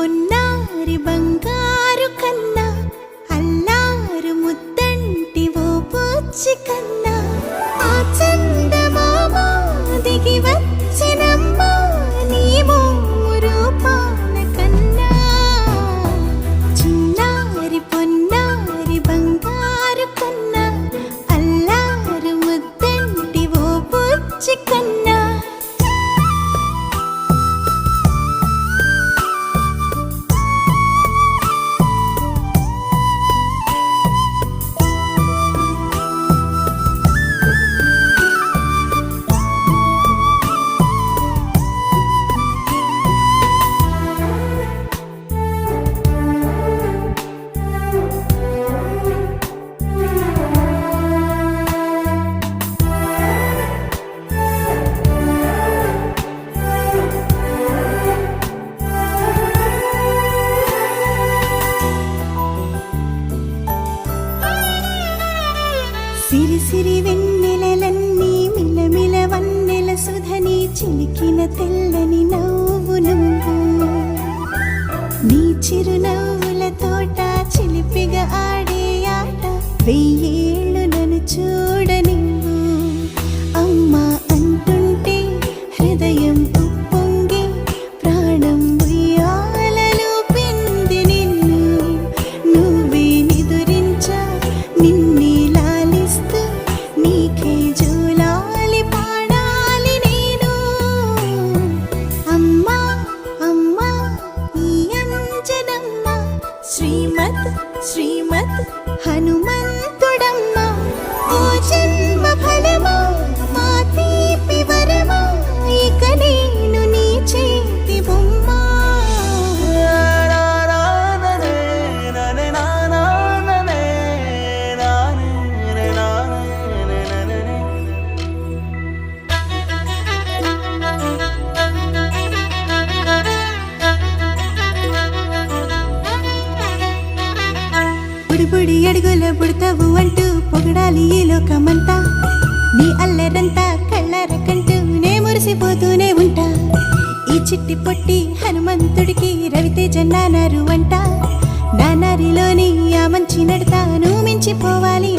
పొన్నారి బంగారు కన్నా అల్లారు ముద్దంటి ఓ పూచి కన్నా ఆ చందమామ దిగి వచ్చినమ్మా నీ రూపాల కన్నా చిన్నారి పొన్నారి బంగారు కన్నా అల్లారు ముద్దంటి ఓ పూచి కన్నా సిరి సిరి వెన్నెలలన్నీ మిలమిల వన్నెల సుధని చిలికిన తెల్లని నవ్వు నువ్వు నీ చిరునవ్వుల తోట చిలిపిగా ఆడే ఆట వెయ్యేళ్ళు నన్ను చూడ నువ్వు అమ్మా అంటుంటే హృదయం ఉప్పొంగి ప్రాణం ఉయ్యాలలో పిండి నిన్ను నువ్వే నిదురించా నిన్నే నీకే జూలాలి పాడాలి నేను అమ్మా అమ్మా ఈ అంజనమ్మ శ్రీమత్ శ్రీమత్ హనుమంతుడమ్మ ఓ జన్మ ఫలమా మా తీపి వరమా ఇక నేను నీ చేతి బొమ్మ బుడి అడుగుల బుడతావు అంటూ పొగడాలి ఈ లోకమంతా నీ అల్లరంతా కళ్ళరకంటూ నే మురిసిపోతూనే ఉంటా ఈ చిట్టి పొట్టి హనుమంతుడికి రవితేజ నానారు అంట నానారిలోని ఆ మంచి నడతాను మించిపోవాలి